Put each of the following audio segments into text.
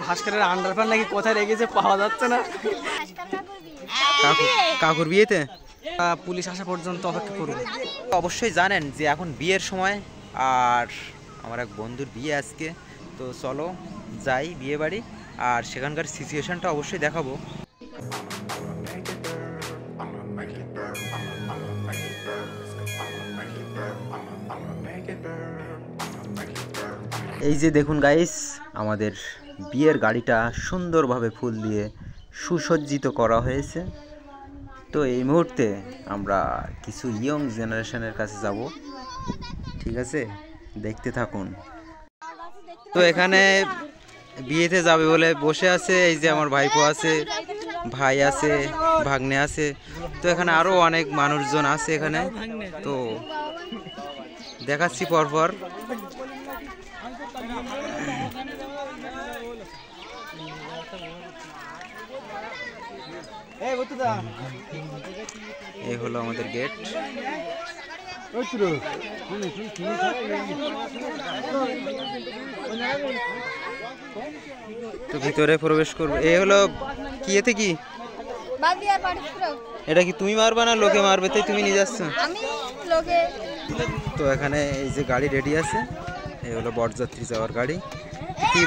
ভাস্করের underpant নাকি কোথায় রেখেছে পাওয়া যাচ্ছে না। কাকুর বিয়েতে পুলিশ আসা পর্যন্ত অপেক্ষা করব। অবশ্যই জানেন যে এখন বিয়ের সময়, আর আমার এক বন্ধুর বিয়ে আজকে, তো চলো যাই বিয়ে বাড়ি, আর সেখানকার সিচুয়েশনটা অবশ্যই দেখাবো। এই যে দেখুন গাইস, আমাদের বিয়ের গাড়িটা সুন্দরভাবে ফুল দিয়ে সুসজ্জিত করা হয়েছে। তো এই মুহূর্তে আমরা কিছু ইয়ং জেনারেশনের কাছে যাব, ঠিক আছে, দেখতে থাকুন। তো এখানে বিয়েতে যাবে বলে বসে আছে, এই যে আমার ভাইপো আছে, ভাই আছে, ভাগ্নে আছে, তো এখানে আরো অনেক মানুষজন আছে এখানে, তো দেখাচ্ছি পরপর। এই হলো আমাদের গেট। তো ভিতরে প্রবেশ করবো। এই হলো কি, এতে কি এটা কি তুমি মারবা না লোকে মারবে, তাই তুমি নিয়ে যাচ্ছ? তো এখানে এই যে গাড়ি রেডি আছে, এই হলো বরযাত্রী যাওয়ার গাড়ি। কি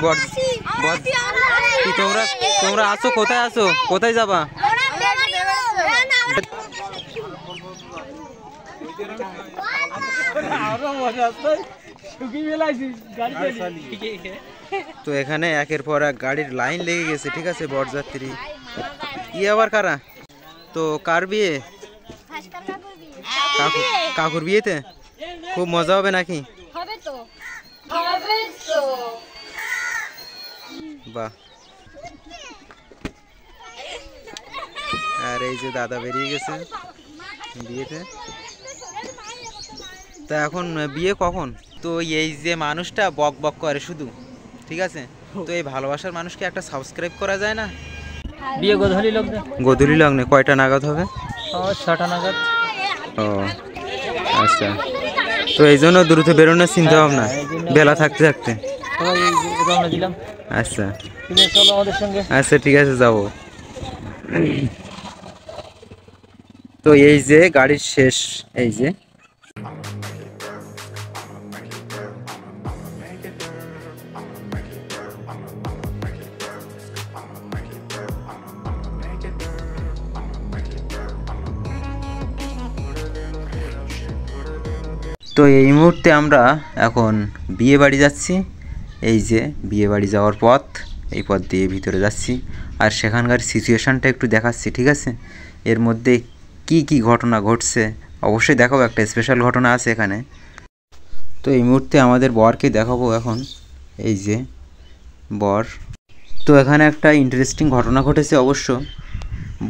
তোমরা তোমরা আছো কোথায়, আছো কোথায় যাবা? তো এখানে একের পর এক গাড়ির লাইন লেগে গেছে, ঠিক আছে, বরযাত্রী। ই আবার কারা? তো কার বিয়ে? কাকুর বিয়েতে খুব মজা হবে নাকি? বাহ। আর এই যে দাদা বেরিয়ে গেছে বিয়েতে। তা এখন বিয়ে কখন? তো এই যে মানুষটা বক বক করে শুধু, ঠিক আছে, তো এই ভালোবাসার মানুষকে একটা সাবস্ক্রাইব করা যায় না? বিয়ে গোধূলি লগ্নে। গোধূলি লগ্নে কয়টা নাগাদ হবে? 6টা নাগাদ। ও আচ্ছা, তো এই জন্য দ্রুত বেরোনোর চিন্তা ভাবনা বেলা থাকতে থাকতে। আচ্ছা আচ্ছা, ঠিক আছে, যাবো। তো এই যে গাড়ির শেষ, এই যে তো এই মুহূর্তে আমরা এখন বিয়ে বাড়ি যাচ্ছি। এই যে বিয়ে বাড়ি যাওয়ার পথ, এই পথ দিয়ে ভিতরে যাচ্ছি, আর সেখানকার সিচুয়েশানটা একটু দেখাচ্ছি, ঠিক আছে। এর মধ্যে কি কি ঘটনা ঘটছে অবশ্যই দেখাবো, একটা স্পেশাল ঘটনা আছে এখানে। তো এই মুহূর্তে আমাদের বরকে দেখাবো এখন, এই যে বর। তো এখানে একটা ইন্টারেস্টিং ঘটনা ঘটেছে অবশ্য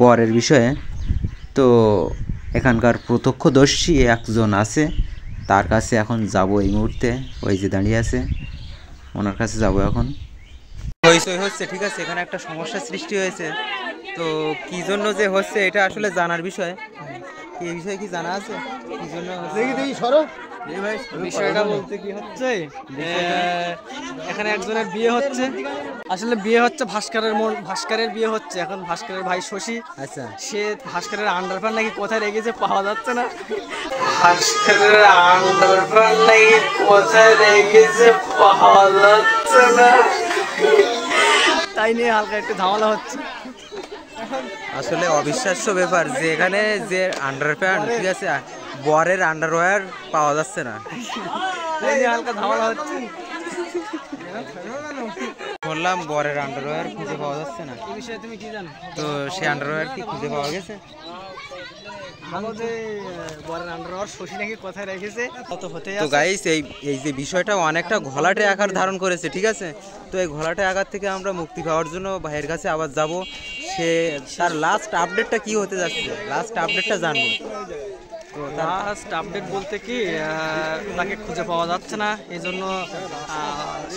বরের বিষয়ে। তো এখানকার প্রত্যক্ষদর্শী একজন আছে, তার কাছে এখন যাব এই মুহূর্তে। ওই যে দাঁড়িয়ে আছে, ওনার কাছে যাব এখন। হইচই হচ্ছে, ঠিক আছে, এখানে একটা সমস্যা সৃষ্টি হয়েছে। তো কি জন্য যে হচ্ছে এটা আসলে জানার বিষয়। এই বিষয়ে কি জানা আছে? কি জন্য বিষয়টা বলতে কি হচ্ছে, এখানে একজনের বিয়ে হচ্ছে, আসলে বিয়ে হচ্ছে ভাস্করের বিয়ে হচ্ছে। এখন ভাস্করের ভাই শশী, আচ্ছা, সে ভাস্করের আন্ডারপ্যান্ট নাকি কোথায় রেখেছে পাওয়া যাচ্ছে না। ভাস্করের আন্ডারপ্যান্ট নাকি কোথায় রেখেছে পাওয়া যাচ্ছে না, তাই নিয়ে হালকা একটু ঝামেলা হচ্ছে। আসলে অবিশ্বাস্য ব্যাপার যে এখানে যে আন্ডারপ্যান্ট, ঠিক আছে, বরের আন্ডারওয়্যার পাওয়া যাচ্ছে না, তাই নিয়ে হালকা ঝামেলা হচ্ছে। বললাম বরের আন্ডারওয়্যার খুঁজে পাওয়া যাচ্ছে না। এই বিষয়ে তুমি কি জানো? তো সে আন্ডারওয়্যার কি খুঁজে পাওয়া গেছে? বরের আন্ডারওয়্যার শশী নাকি কোথায় রেখেছে তত হতে যাচ্ছে। তো গাইস, এই যে বিষয়টা অনেকটা ঘোলাটে আকার ধারণ করেছে, ঠিক আছে। তো এই ঘোলাটে আকার থেকে আমরা মুক্তি পাওয়ার জন্য ভাইয়ের কাছে আবার যাব। সে তার লাস্ট আপডেটটা কি হতে যাচ্ছে, লাস্ট আপডেটটা জানবো। তো লাস্ট আপডেট বলতে কি, তাকে খুঁজে পাওয়া যাচ্ছে না, এই জন্য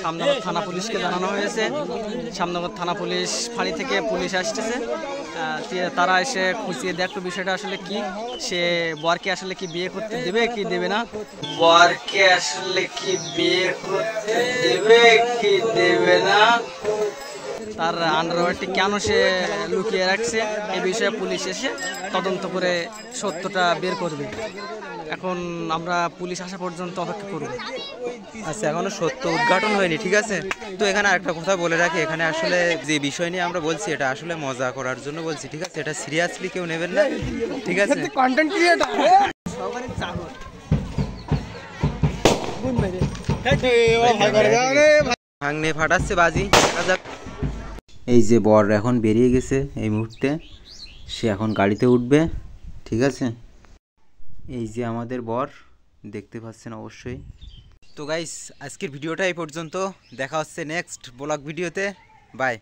সামনগর থানা পুলিশকে জানানো হয়েছে। সামনগর থানা পুলিশ ফাঁড়ি থেকে পুলিশ আসতেছে, তারা এসে খুঁজিয়ে দেখলো বিষয়টা আসলে কি, সে বরকে আসলে কি বিয়ে করতে দেবে কি দেবে না, বরকে আসলে কি বিয়ে করতে দেবে কি দেবে না, তার আন্ডারওয়্যারটি কেন সে লুকিয়ে রাখছে এ বিষয়ে পুলিশ এসে তদন্ত করে সত্যটা বের করবে। এখন আমরা পুলিশ আসা পর্যন্ত অপেক্ষা করব। আচ্ছা, এখনো সত্য উদ্ঘাটন হয়নি, ঠিক আছে। তো এখানে আরেকটা কথা বলে রাখি, এখানে আসলে যে বিষয় নিয়ে আমরা বলছি এটা আসলে মজা করার জন্য বলছি, ঠিক আছে। এটা সিরিয়াসলি কেউ নেবেন না, ঠিক আছে। কন্টেন্ট ক্রিয়েটর ভাঙনে ফাটাচ্ছে বাজি, দেখা যাক। এই যে বর এখন বেরিয়ে গেছে এই মুহূর্তে, সে এখন গাড়িতে উঠবে, ঠিক আছে। এই যে আমাদের বর, দেখতে পাচ্ছেন অবশ্যই। তো গাইস, আজকের ভিডিওটা এই পর্যন্ত, দেখা হচ্ছে নেক্সট ব্লগ ভিডিওতে। বাই।